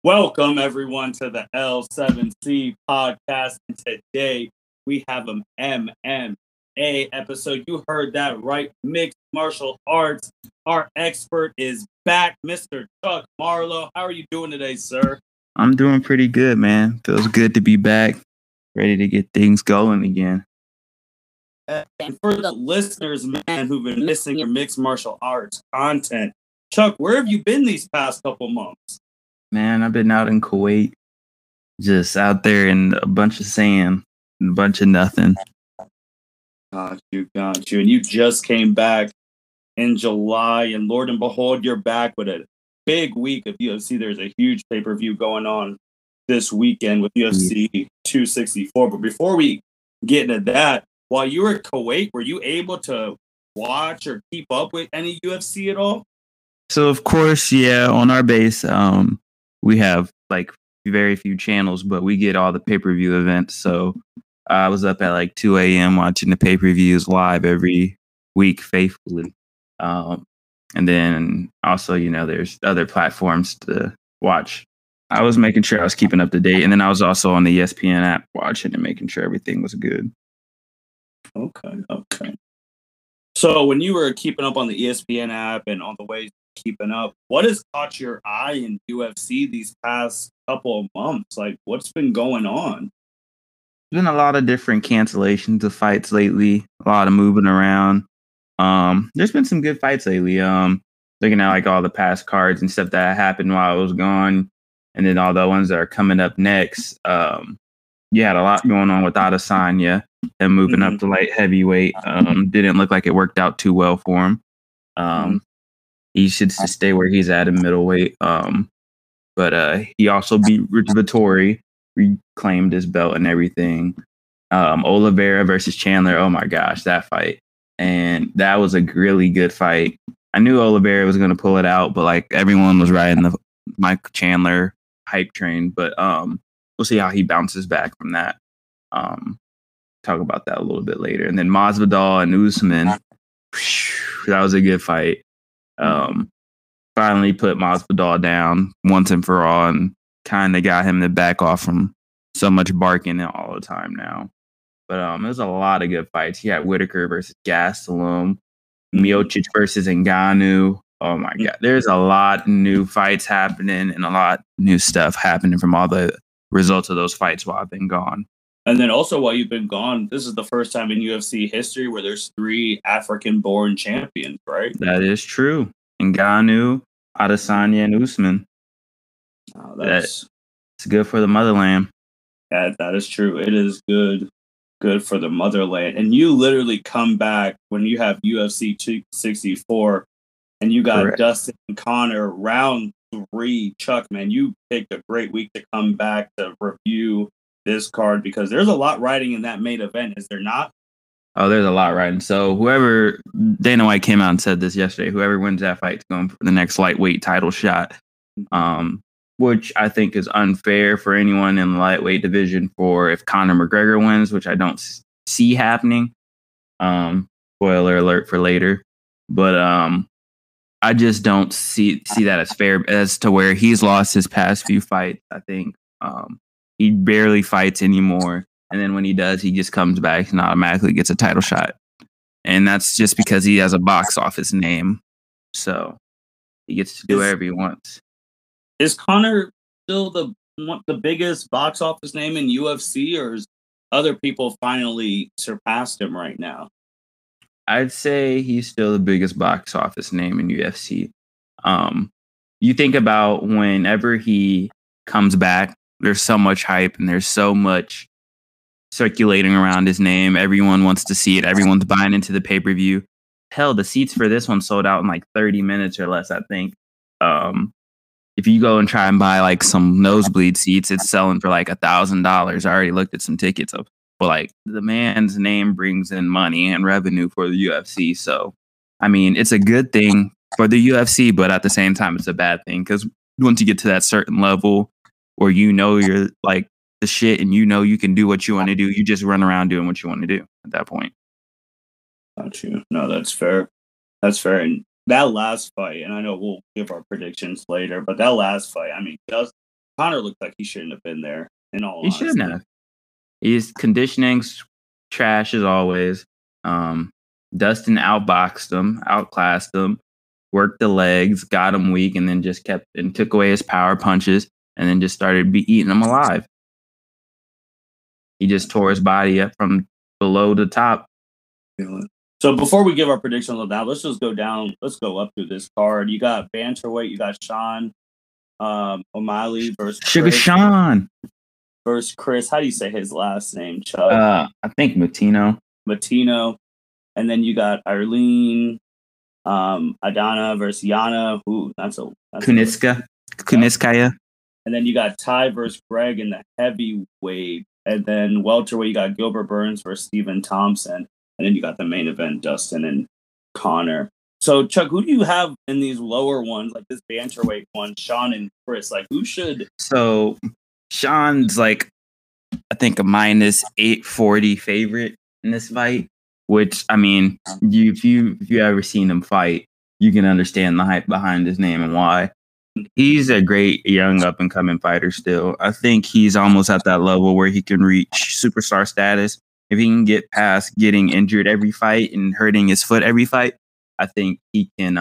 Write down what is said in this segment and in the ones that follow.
Welcome, everyone, to the L7C podcast. And today we have an MMA episode. You heard that right. Mixed martial arts. Our expert is back, Mr. Chuck Marlowe. How are you doing today, sir? I'm doing pretty good, man. Feels good to be back. Ready to get things going again. And for the listeners, man, who've been missing your mixed martial arts content, Chuck, where have you been these past couple months? Man, I've been out in Kuwait, just out there in a bunch of sand and a bunch of nothing. Got you. And you just came back in July, and Lord and behold, you're back with a big week of UFC. There's a huge pay-per-view going on this weekend with UFC 264. But before we get into that, while you were at Kuwait, were you able to watch or keep up with any UFC at all? So, of course, yeah, on our base, we have like very few channels, but we get all the pay-per-view events. So I was up at like 2 a.m. watching the pay-per-views live every week faithfully. And then also, there's other platforms to watch. I was making sure I was keeping up to date. And then I was also on the ESPN app watching and making sure everything was good. Okay. So when you were keeping up on the ESPN app and on the way keeping up, what has caught your eye in UFC these past couple of months? Like, what's been going on? There's been a lot of different cancellations of fights lately, a lot of moving around. There's been some good fights lately. Looking at like all the past cards and stuff that happened while I was gone, and then all the ones that are coming up next. You had a lot going on with Adesanya and moving up to light heavyweight. Didn't look like it worked out too well for him. He should stay where he's at in middleweight. But he also beat Rich Vittori, reclaimed his belt and everything. Oliveira versus Chandler. Oh my gosh, that fight. And that was a really good fight. I knew Oliveira was going to pull it out, but like everyone was riding the Mike Chandler hype train. But we'll see how he bounces back from that. Talk about that a little bit later. And then Masvidal and Usman. That was a good fight. Finally put Masvidal down once and for all and kind of got him to back off from so much barking all the time now. But there's a lot of good fights. You had Whitaker versus Gastelum, Miocic versus Ngannou. Oh my God. There's a lot of new fights happening and a lot of new stuff happening from all the results of those fights while I've been gone. And then also while you've been gone, this is the first time in UFC history where there's 3 African-born champions, right? That is true. Ngannou, Adesanya, and Usman. That's good for the motherland. Yeah, that is true. It is good for the motherland. And you literally come back when you have UFC 264 and you got Correct. Dustin and Connor round 3. Chuck, man, you picked a great week to come back to review this card because there's a lot riding in that main event, is there not? Oh, there's a lot riding. So whoever, Dana White came out and said this yesterday, whoever wins that fight is going for the next lightweight title shot, which I think is unfair for anyone in the lightweight division for if Conor McGregor wins, which I don't see happening. Spoiler alert for later. But I just don't see that as fair as to where he's lost his past few fights. I think he barely fights anymore. And then when he does, he just comes back and automatically gets a title shot. And that's just because he has a box office name. So he gets to do whatever he wants. Is Conor still the biggest box office name in UFC, or is other people finally surpassed him right now? I'd say he's still the biggest box office name in UFC. You think about whenever he comes back, there's so much hype and there's so much circulating around his name. Everyone wants to see it. Everyone's buying into the pay-per-view. Hell, the seats for this one sold out in like 30 minutes or less, I think. If you go and try and buy like some nosebleed seats, it's selling for like $1,000. I already looked at some tickets of, but like the man's name brings in money and revenue for the UFC. So, I mean, it's a good thing for the UFC, but at the same time, it's a bad thing because once you get to that certain level where you're like the shit and you can do what you want to do, you just run around doing what you want to do at that point. Got you. No, that's fair. And that last fight, and I know we'll give our predictions later, but that last fight, I mean, Connor looked like he shouldn't have been there. In all He honesty, shouldn't have. His conditioning's trash as always. Dustin outboxed him, outclassed him, worked the legs, got him weak, and then just kept and took away his power punches, and then just started eating him alive. He just tore his body up from below to top. So before we give our predictions on that, let's just go down. Let's go up through this card. You got bantamweight. You got Sean O'Malley versus Sugar Sean versus Chris. How do you say his last name, Chuck? I think Matino. And then you got Arlene Adana versus Yana. Ooh, that's Kuniskaya. And then you got Ty versus Greg in the heavyweight. And then welterweight, you got Gilbert Burns versus Stephen Thompson. And then you got the main event, Dustin and Connor. So, Chuck, who do you have in these lower ones, like this bantamweight one, Sean and Chris? Like, who should? So, Sean's like, I think a minus 840 favorite in this fight. Which, I mean, if you ever seen him fight, you can understand the hype behind his name and why. He's a great young up and coming fighter still. I think he's almost at that level where he can reach superstar status. If he can get past getting injured every fight and hurting his foot every fight, I think he can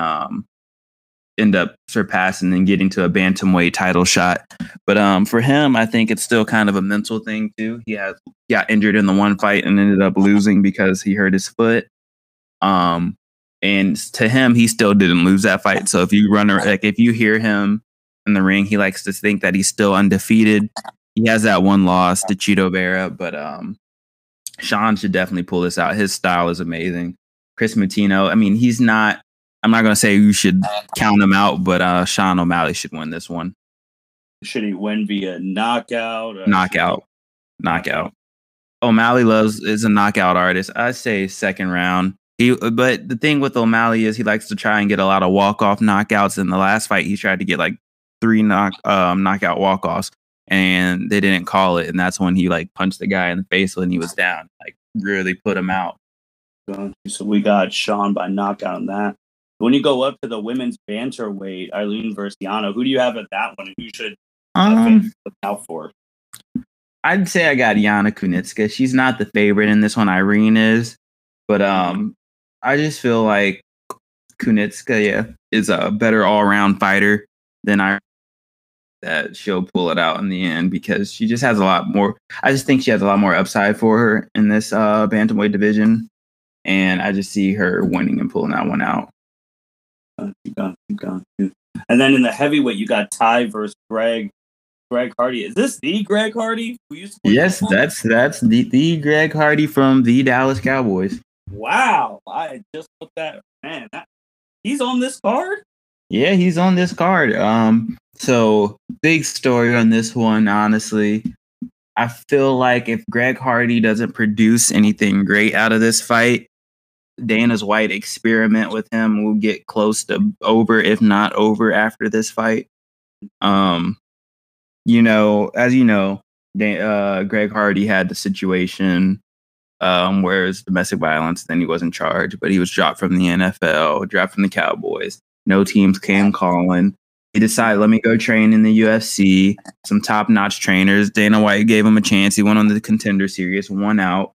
end up surpassing and getting to a bantamweight title shot. But for him, I think it's still kind of a mental thing too. He got injured in the one fight and ended up losing because he hurt his foot. And to him, he still didn't lose that fight. So if you hear him in the ring, he likes to think that he's still undefeated. He has that one loss to Chito Vera, but Sean should definitely pull this out. His style is amazing. Chris Matino, I mean, I'm not going to say you should count him out, but Sean O'Malley should win this one. Should he win via knockout? Knockout. O'Malley is a knockout artist. I say second round. But the thing with O'Malley is he likes to try and get a lot of walk-off knockouts. In the last fight, he tried to get like 3 knockout walk-offs, and they didn't call it. And that's when he like punched the guy in the face when he was down, like really put him out. So we got Sean by knockout on that. When you go up to the women's bantamweight, Arlene versus Yana, who do you have at that one? And who should look out for? I'd say I got Yana Kunitska. She's not the favorite in this one. Irene is, but I just feel like Kunitska, is a better all-around fighter than that she'll pull it out in the end because she just has a lot more. I just think she has a lot more upside for her in this bantamweight division, and I just see her winning and pulling that one out. You got. And then in the heavyweight, you got Ty versus Greg Hardy. Is this the Greg Hardy? Yes, that's the Greg Hardy from the Dallas Cowboys. Wow, I just looked at man. He's on this card? Yeah, he's on this card. So big story on this one, honestly. I feel like if Greg Hardy doesn't produce anything great out of this fight, Dana's White experiment with him will get close to over, if not over, after this fight. As you know, Greg Hardy had the situation where it was domestic violence, then he wasn't charged, but he was dropped from the NFL, dropped from the Cowboys. No teams came calling. He decided, let me go train in the UFC. Some top-notch trainers. Dana White gave him a chance. He went on the Contender Series, won out.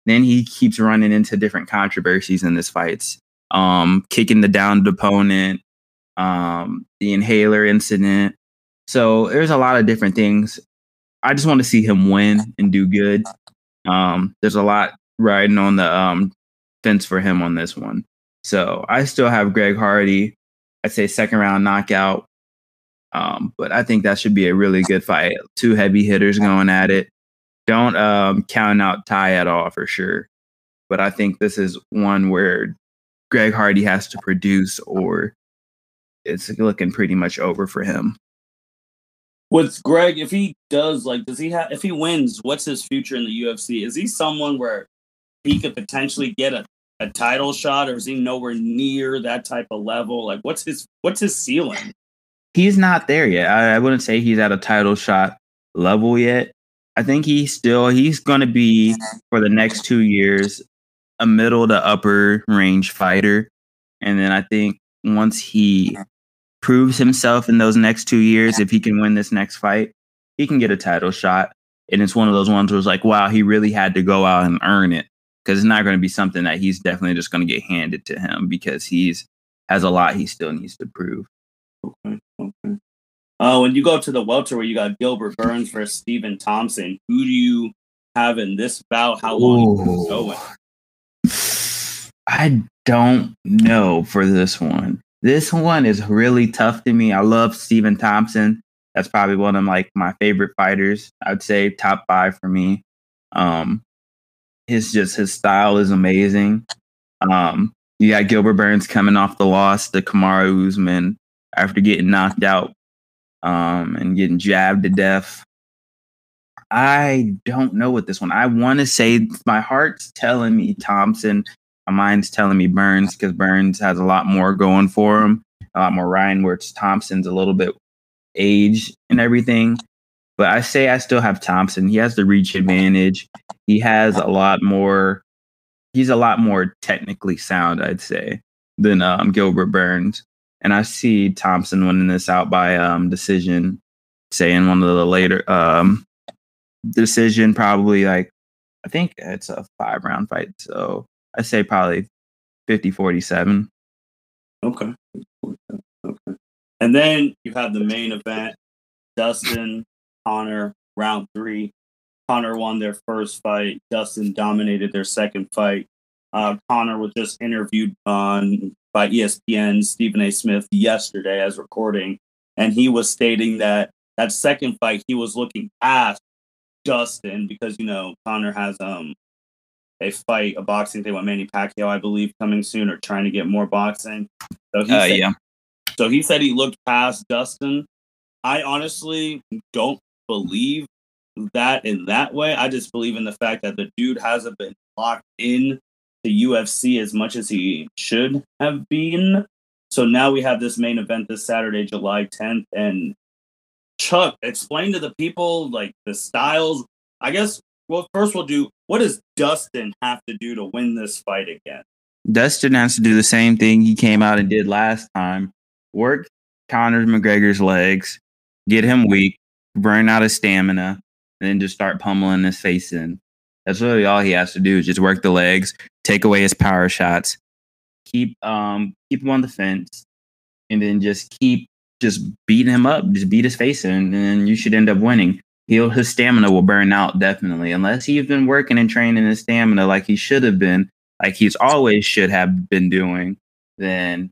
Then he keeps running into different controversies in his fights. Kicking the downed opponent, the inhaler incident. So there's a lot of different things. I just want to see him win and do good. There's a lot riding on the fence for him on this one. So I still have Greg Hardy. I'd say second round knockout. But I think that should be a really good fight. 2 heavy hitters going at it. Don't count out Ty at all for sure. But I think this is one where Greg Hardy has to produce or it's looking pretty much over for him. With Greg, if he does, if he wins, what's his future in the UFC? Is he someone where he could potentially get a title shot, or is he nowhere near that type of level? Like, what's his ceiling? He's not there yet. I wouldn't say he's at a title shot level yet. I think he's going to be, for the next 2 years, a middle to upper range fighter. And then I think once he proves himself in those next 2 years, if he can win this next fight, he can get a title shot. And it's one of those ones where it's like, wow, he really had to go out and earn it, because it's not going to be something that he's definitely just going to get handed to him, because has a lot he still needs to prove. Okay. When you go to the welter where you got Gilbert Burns versus Stephen Thompson, who do you have in this bout? How long is it going? I don't know for this one. This one is really tough to me. I love Stephen Thompson. That's probably one of my favorite fighters. I'd say top 5 for me. His style is amazing. You got Gilbert Burns coming off the loss to Kamaru Usman after getting knocked out and getting jabbed to death. I don't know with this one. I want to say my heart's telling me Thompson. My mind's telling me Burns, because Burns has a lot more going for him, a lot more riding, where it's Thompson's a little bit age and everything. But I say I still have Thompson. He has the reach advantage. He's a lot more technically sound, I'd say, than Gilbert Burns. And I see Thompson winning this out by decision, say in one of the later decision, probably I think it's a 5-round fight. So I say probably 50-47. Okay. And then you have the main event, Dustin, Conor, round 3. Conor won their first fight. Dustin dominated their second fight. Conor was just interviewed by ESPN's Stephen A. Smith yesterday as recording, and he was stating that second fight he was looking past Dustin because Conor has a boxing thing with Manny Pacquiao, I believe, coming soon, or trying to get more boxing. So he said he looked past Dustin. I honestly don't believe that in that way. I just believe in the fact that the dude hasn't been locked in to UFC as much as he should have been. So now we have this main event this Saturday, July 10th. And Chuck, explain to the people the styles. I guess, well, first we'll do, what does Dustin have to do to win this fight again? Dustin has to do the same thing he came out and did last time. Work McGregor's legs, get him weak, burn out his stamina, and then just start pummeling his face in. That's really all he has to do, is just work the legs, take away his power shots, keep him on the fence, and then just keep beating him up, just beat his face in, and then you should end up winning. His stamina will burn out, definitely, unless he's been working and training his stamina like he should have been, like he's always should have been doing. Then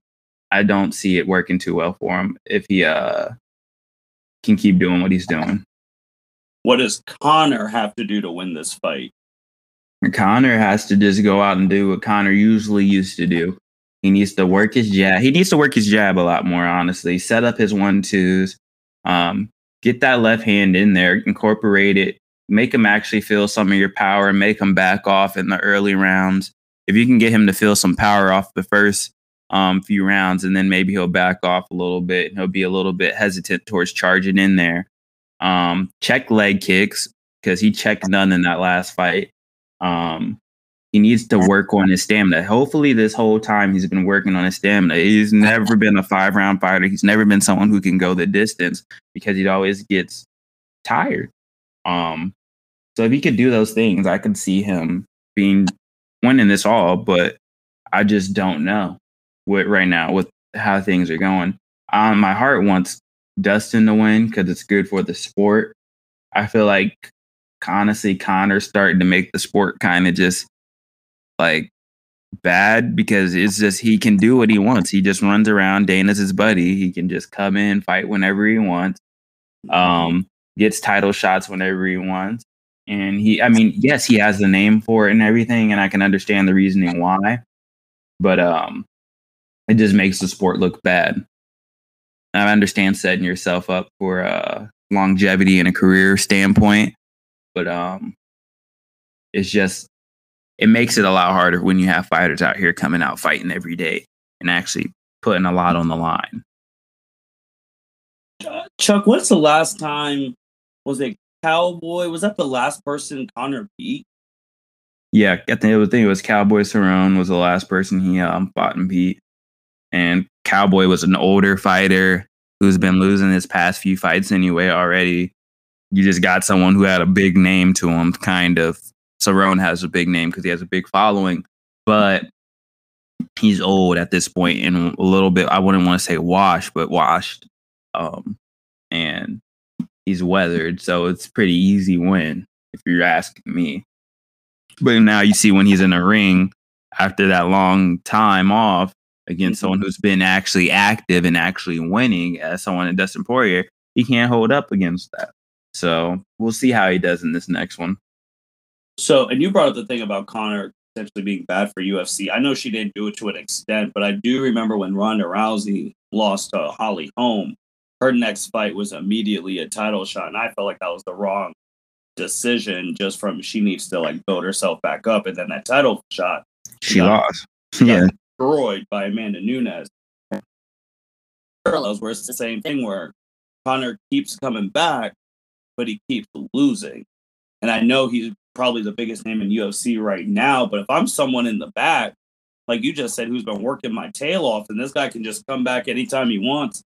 I don't see it working too well for him if he can keep doing what he's doing. What does Conor have to do to win this fight? Conor has to just go out and do what Conor usually used to do. He needs to work his jab. He needs to work his jab a lot more, honestly. Set up his 1-2s. Get that left hand in there. Incorporate it. Make him actually feel some of your power. Make him back off in the early rounds. If you can get him to feel some power off the first few rounds, and then maybe he'll back off a little bit. And he'll be a little bit hesitant towards charging in there. Check leg kicks, because he checked none in that last fight. He needs to work on his stamina. Hopefully this whole time he's been working on his stamina. He's never been a 5-round fighter. He's never been someone who can go the distance, because he always gets tired. So if he could do those things, I could see him winning this all, but I just don't know right now with how things are going. My heart wants Dustin to win because it's good for the sport. I feel like, honestly, Conor's starting to make the sport kind of just bad, because it's just he can do what he wants. He just runs around. Dana's his buddy. He can just come in, fight whenever he wants. Gets title shots whenever he wants. And yes, he has the name for it and everything, and I can understand the reasoning why. But it just makes the sport look bad. I understand setting yourself up for longevity and a career standpoint, but it makes it a lot harder when you have fighters out here coming out fighting every day and actually putting a lot on the line. Chuck, what's the last time? Was it Cowboy? Was that the last person Conor beat? Yeah, I think it was Cowboy Cerrone was the last person he fought and beat. And Cowboy was an older fighter who's been losing his past few fights anyway already. You just got someone who had a big name to him, kind of. Cerrone has a big name because he has a big following, but he's old at this point and a little bit, I wouldn't want to say washed, but washed. And he's weathered, so it's pretty easy win if you're asking me. But now you see when he's in the ring after that long time off against someone who's been actually active and actually winning, as someone in Dustin Poirier, he can't hold up against that. So we'll see how he does in this next one. So, and you brought up the thing about Conor potentially being bad for UFC. I know she didn't do it to an extent, but I do remember when Ronda Rousey lost to Holly Holm, her next fight was immediately a title shot, and I felt like that was the wrong decision. Just from she needs to like build herself back up, and then that title shot, she lost. Yeah, destroyed by Amanda Nunez. Parallels where it's the same thing where Conor keeps coming back, but he keeps losing. And I know he's probably the biggest name in UFC right now, but if I'm someone in the back, like you just said, who's been working my tail off, and this guy can just come back anytime he wants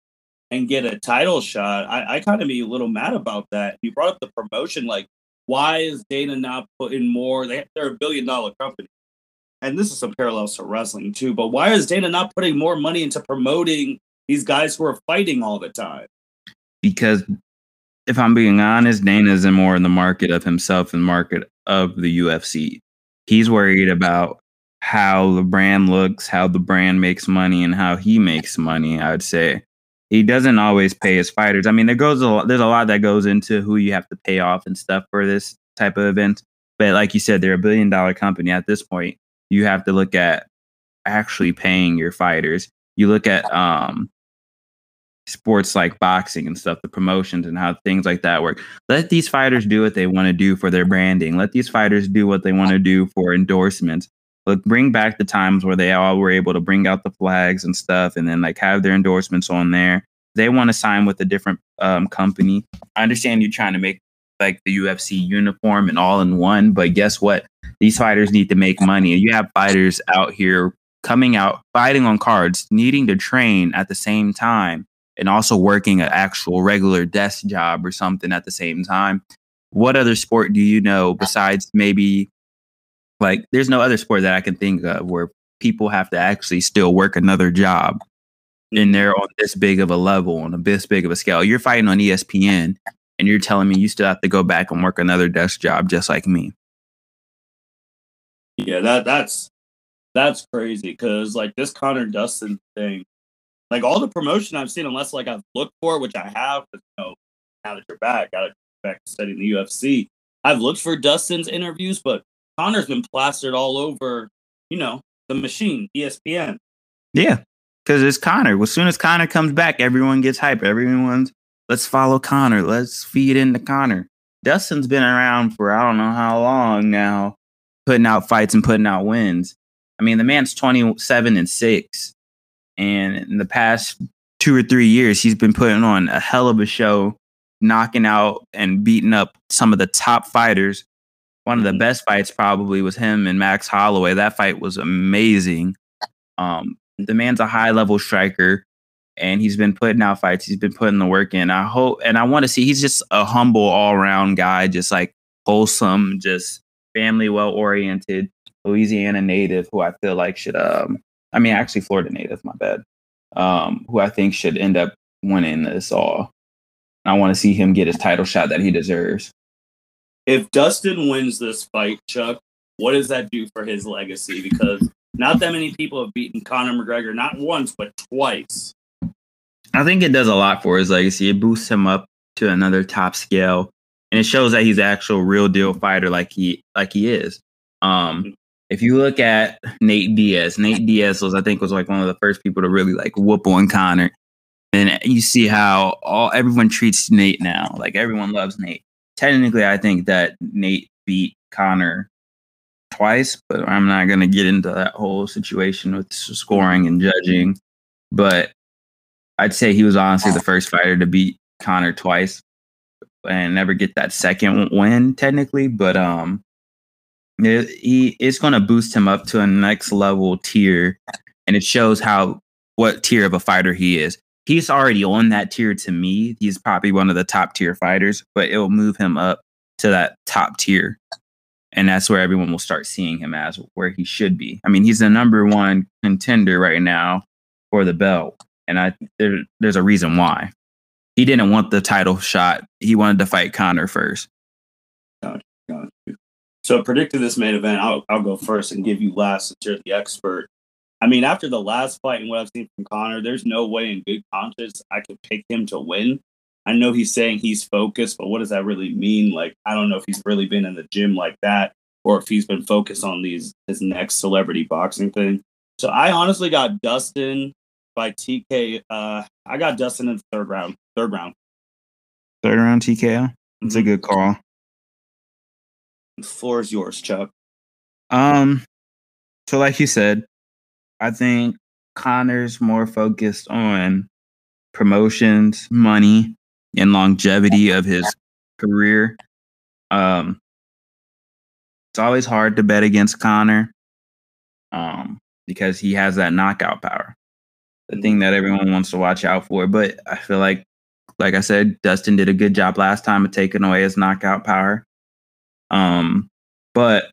and get a title shot, I kind of be a little mad about that. You brought up the promotion, like, why is Dana not putting more? They're a $1 billion company. And this is some parallels to wrestling too, but why is Dana not putting more money into promoting these guys who are fighting all the time? Because if I'm being honest, Dana's more in the market of himself and market of the UFC. He's worried about how the brand looks, how the brand makes money, and how he makes money, I would say. He doesn't always pay his fighters. I mean, there's a lot that goes into who you have to pay off and stuff for this type of event. But like you said, they're a $1 billion company at this point. You have to look at actually paying your fighters. You look at sports like boxing and stuff, the promotions and how things like that work. Let these fighters do what they want to do for their branding. Let these fighters do what they want to do for endorsements. Like, bring back the times where they all were able to bring out the flags and stuff and then like have their endorsements on there. They want to sign with a different company. I understand you're trying to make like the UFC uniform and all in one, but guess what? These fighters need to make money. You have fighters out here coming out, fighting on cards, needing to train at the same time, and also working an actual regular desk job or something at the same time. What other sport do you know besides maybe, like, there's no other sport that I can think of where people have to actually still work another job and they're on this big of a level, on this big of a scale. You're fighting on ESPN and you're telling me you still have to go back and work another desk job just like me. Yeah, that's crazy, because like this Conor Dustin thing, like all the promotion I've seen, unless like I've looked for it, which I have, but now that you're back, got to back studying the UFC. I've looked for Dustin's interviews, but Conor's been plastered all over, the machine, ESPN. Yeah, because it's Conor. As soon as Conor comes back, everyone gets hype. Everyone's, let's follow Conor. Let's feed into Conor. Dustin's been around for I don't know how long now, putting out fights and putting out wins. I mean, the man's 27-6. And in the past 2 or 3 years, he's been putting on a hell of a show, knocking out and beating up some of the top fighters. One of the best fights probably was him and Max Holloway. That fight was amazing. The man's a high-level striker, and he's been putting out fights. He's been putting the work in. I hope, and I want to see, he's just a humble, all-around guy, just like wholesome, just family, well-oriented, Louisiana native, who I feel like should, actually Florida native, my bad, who I think should end up winning this all. I want to see him get his title shot that he deserves. If Dustin wins this fight, Chuck, what does that do for his legacy? Because not that many people have beaten Conor McGregor, not once, but twice. I think it does a lot for his legacy. It boosts him up to another top scale, and it shows that he's an actual real deal fighter like he is. If you look at Nate Diaz was like one of the first people to really like whoop on Conor. And you see how everyone treats Nate now. Like, everyone loves Nate. Technically, I think that Nate beat Conor twice, but I'm not going to get into that whole situation with scoring and judging. But I'd say he was honestly the first fighter to beat Conor twice and never get that second win, technically. But it's going to boost him up to a next level tier, and it shows what tier of a fighter he is. he's already on that tier to me. He's probably one of the top tier fighters, but it'll move him up to that top tier. And that's where everyone will start seeing him as where he should be. I mean, he's the number one contender right now for the belt. And there's a reason why. He didn't want the title shot. He wanted to fight Conor first. Got you. So predicting this main event, I'll go first and give you last since you're the expert. I mean, after the last fight and what I've seen from Conor, there's no way in good conscience I could pick him to win. I know he's saying he's focused, but what does that really mean? Like, I don't know if he's really been in the gym like that or if he's been focused on his next celebrity boxing thing. So I honestly got Dustin by TK. I got Dustin in the third round. Third round TKO? It's a good call. The floor is yours, Chuck. So like you said, I think Conor's more focused on promotions, money, and longevity of his career. It's always hard to bet against Conor because he has that knockout power. The thing that everyone wants to watch out for. But I feel like I said, Dustin did a good job last time of taking away his knockout power. But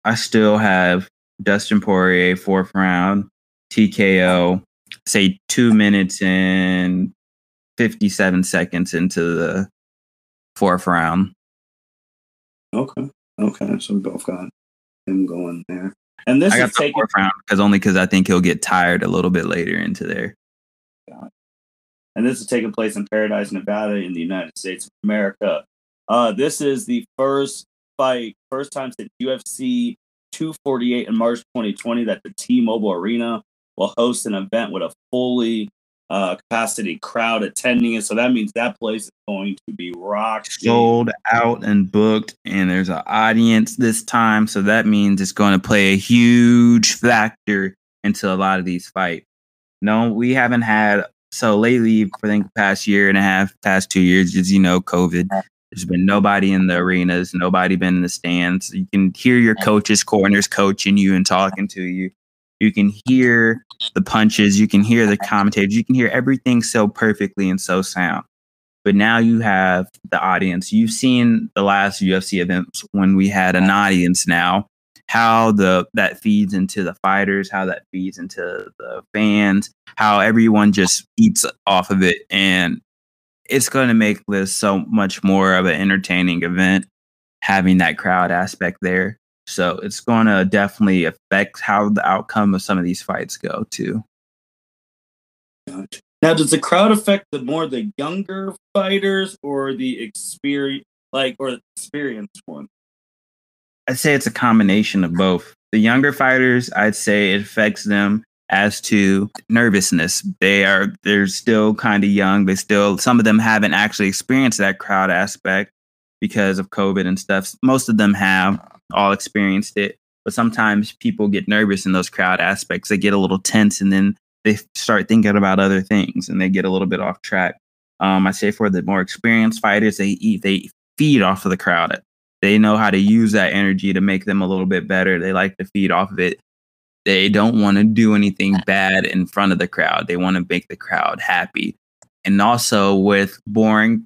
I still have Dustin Poirier, 4th round, TKO, say 2 minutes and 57 seconds into the 4th round. Okay. So we both got him going there. And this I got the 4th round because I think he'll get tired a little bit later into there. And this is taking place in Paradise, Nevada, in the United States of America. This is the first time since UFC 248 in March 2020 that the T-Mobile Arena will host an event with a fully capacity crowd attending it. So that means that place is going to be rocked, sold out and booked, and there's an audience this time. So that means it's going to play a huge factor into a lot of these fights. No, we haven't had. So lately, I think past year and a half, past 2 years, as you know, COVID, there's been nobody in the arenas, nobody been in the stands. You can hear your coaches' corners coaching you and talking to you. You can hear the punches. You can hear the commentators. You can hear everything so perfectly and so sound. But now you have the audience. You've seen the last UFC events when we had an audience now, how that feeds into the fighters, how that feeds into the fans, how everyone just eats off of it. And it's going to make this so much more of an entertaining event, having that crowd aspect there. So it's going to definitely affect how the outcome of some of these fights go too. Gotcha. Now, does the crowd affect the younger fighters or the experienced one? I'd say it's a combination of both. The younger fighters, I'd say it affects them as to nervousness. They're still kind of young. Some of them haven't actually experienced that crowd aspect because of COVID and stuff. Most of them have all experienced it, but sometimes people get nervous in those crowd aspects. They get a little tense and then they start thinking about other things and they get a little bit off track. I say for the more experienced fighters, they feed off of the crowd. They know how to use that energy to make them a little bit better. They like to feed off of it. They don't want to do anything bad in front of the crowd. They want to make the crowd happy. And also with boring,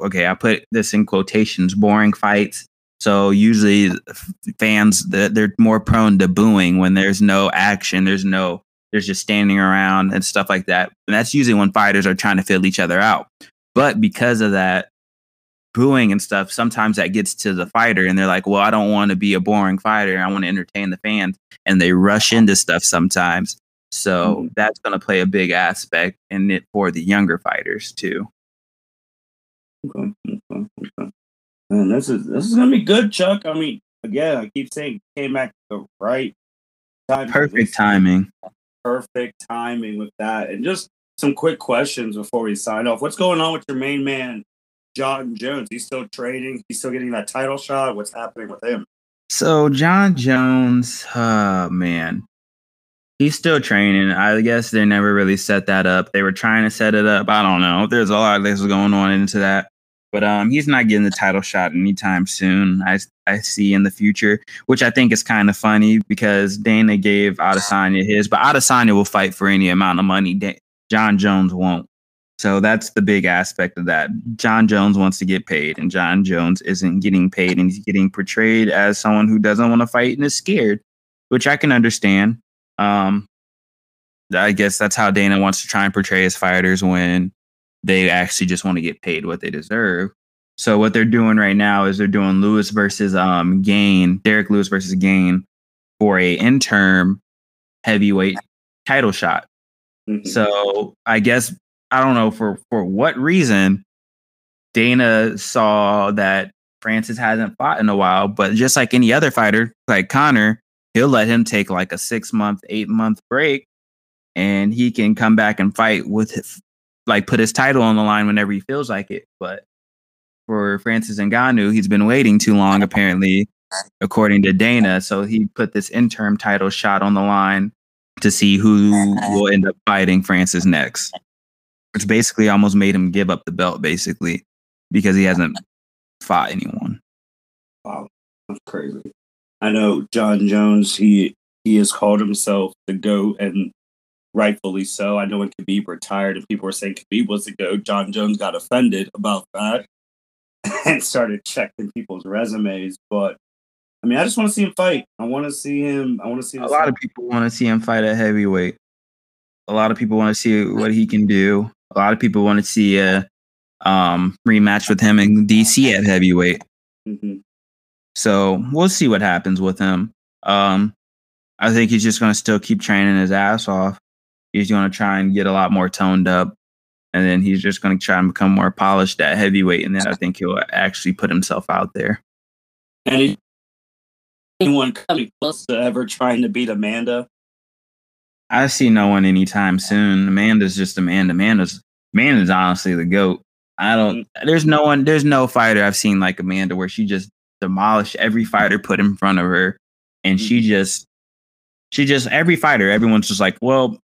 okay, I put this in quotations, boring fights. So usually fans, they're more prone to booing when there's no action. There's just standing around and stuff like that. And that's usually when fighters are trying to fill each other out. But because of that booing and stuff, sometimes that gets to the fighter and they're like, well, I don't want to be a boring fighter. I want to entertain the fans. And they rush into stuff sometimes. So that's going to play a big aspect in it for the younger fighters too. Okay. Man, this is going to be good, Chuck. I mean, again, I keep saying came back at the right time. Perfect timing with that. And just some quick questions before we sign off. What's going on with your main man, Jon Jones? He's still training. He's still getting that title shot. What's happening with him? So Jon Jones, man, he's still training. I guess they never really set that up. They were trying to set it up. I don't know. There's a lot of this going on into that. But he's not getting the title shot anytime soon. I see in the future, which I think is kind of funny because Dana gave Adesanya his, but Adesanya will fight for any amount of money. Jon Jones won't. So that's the big aspect of that. Jon Jones wants to get paid, and Jon Jones isn't getting paid, and he's getting portrayed as someone who doesn't want to fight and is scared, which I can understand. I guess that's how Dana wants to try and portray his fighters when they actually just want to get paid what they deserve. So what they're doing right now is they're doing Lewis versus Derek Lewis versus Gain for a interim heavyweight title shot. Mm-hmm. So I guess I don't know for what reason Dana saw that Francis hasn't fought in a while, but just like any other fighter, like Conor, he'll let him take like a 6-month, 8-month break, and he can come back and fight with, like, put his title on the line whenever he feels like it. But for Francis Ngannou, he's been waiting too long, apparently, according to Dana. So he put this interim title shot on the line to see who will end up fighting Francis next, which basically almost made him give up the belt, basically, because he hasn't fought anyone. Wow, that's crazy. I know Jon Jones, he has called himself the GOAT, and rightfully so. I know when Khabib retired and people were saying Khabib was the GOAT, Jon Jones got offended about that and started checking people's resumes. But I mean, I just want to see him fight. I want to see him. A lot of people want to see him fight at heavyweight. A lot of people want to see what he can do. A lot of people want to see a rematch with him in DC at heavyweight. Mm-hmm. So we'll see what happens with him. I think he's just going to still keep training his ass off. He's going to try and get a lot more toned up. And then he's just going to try and become more polished at heavyweight. And then I think he'll actually put himself out there. And anyone coming close to ever trying to beat Amanda? I see no one anytime soon. Amanda's just Amanda. Amanda's honestly the GOAT. There's no fighter I've seen like Amanda where she just demolished every fighter put in front of her. And she just every fighter, everyone's just like, well,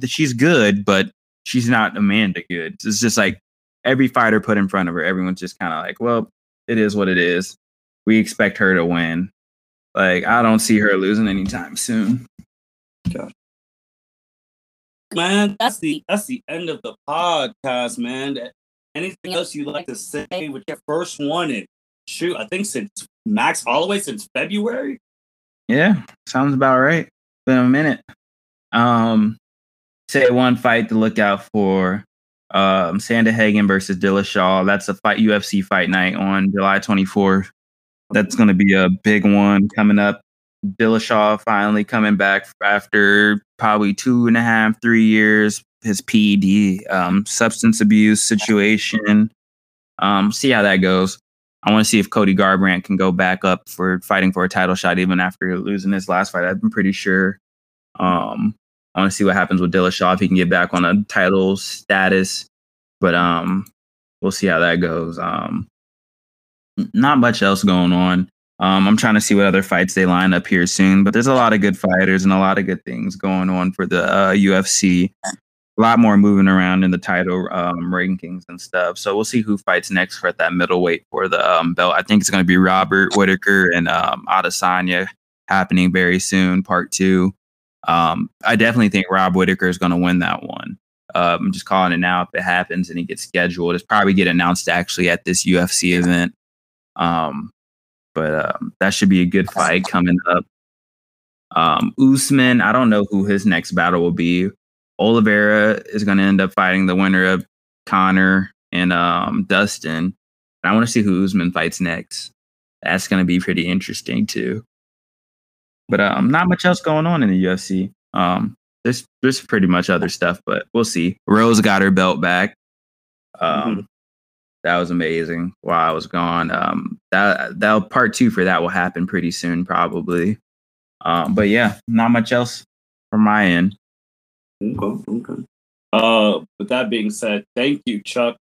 she's good, but she's not Amanda good. It's just like every fighter put in front of her, everyone's just kind of like, well, it is what it is. We expect her to win. Like, I don't see her losing anytime soon. Gosh. Man, that's the end of the podcast, man. Anything else you'd like to say with your first one? And shoot, I think since Max Holloway since February. Yeah, sounds about right. Been a minute. Say one fight to look out for. Sandhagen versus Dillashaw. That's a UFC fight night on July 24th. That's going to be a big one coming up. Dillashaw finally coming back after probably 2.5, 3 years. His PED, substance abuse situation. See how that goes. I want to see if Cody Garbrandt can go back up for fighting for a title shot even after losing his last fight. I'm pretty sure. I want to see what happens with Dillashaw if he can get back on a title status. But we'll see how that goes. Not much else going on. I'm trying to see what other fights they line up here soon. But there's a lot of good fighters and a lot of good things going on for the UFC. A lot more moving around in the title rankings and stuff. So we'll see who fights next for that middleweight for the belt. I think it's going to be Robert Whittaker and Adesanya happening very soon, part 2. I definitely think Rob Whittaker is going to win that one. I'm just calling it now. If it happens and he gets scheduled, it's probably get announced actually at this UFC event. But that should be a good fight coming up. Usman, I don't know who his next battle will be. Oliveira is going to end up fighting the winner of Conor and Dustin. I want to see who Usman fights next. That's going to be pretty interesting too. But not much else going on in the UFC. There's pretty much other stuff, but we'll see. Rose got her belt back. That was amazing while I was gone. That part 2 for that will happen pretty soon, probably. But yeah, not much else from my end. Okay. With that being said, thank you, Chuck,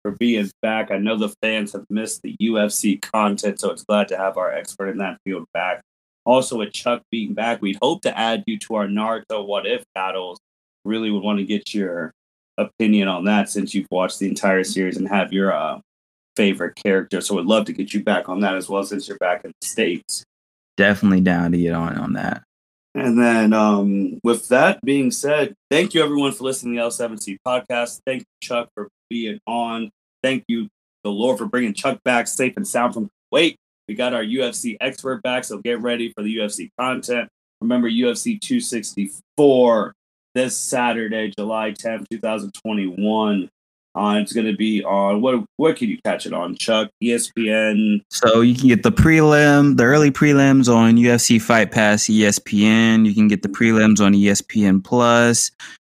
for being back. I know the fans have missed the UFC content, so it's glad to have our expert in that field back. Also, with Chuck being back, we'd hope to add you to our Naruto What If battles. Really would want to get your opinion on that since you've watched the entire series and have your favorite character. So we'd love to get you back on that as well since you're back in the States. Definitely down to get on that. And then with that being said, thank you everyone for listening to the L7C podcast. Thank you, Chuck, for being on. Thank you, the Lord, for bringing Chuck back safe and sound from Kuwait. We got our UFC expert back, so get ready for the UFC content. Remember, UFC 264 this Saturday, July 10th, 2021. It's going to be on, what can you catch it on, Chuck? ESPN. So you can get the early prelims on UFC Fight Pass ESPN. You can get the prelims on ESPN Plus,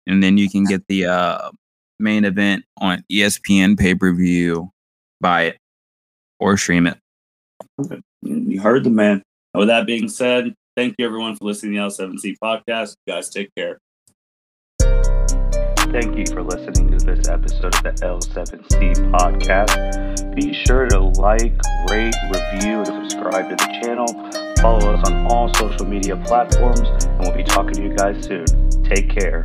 and then you can get the main event on ESPN pay-per-view. Buy it or stream it. You heard the man. With that being said, thank you everyone for listening to the L7C podcast. You guys take care. Thank you for listening to this episode of the L7C podcast. Be sure to like, rate, review, and subscribe to the channel. Follow us on all social media platforms, and we'll be talking to you guys soon. Take care.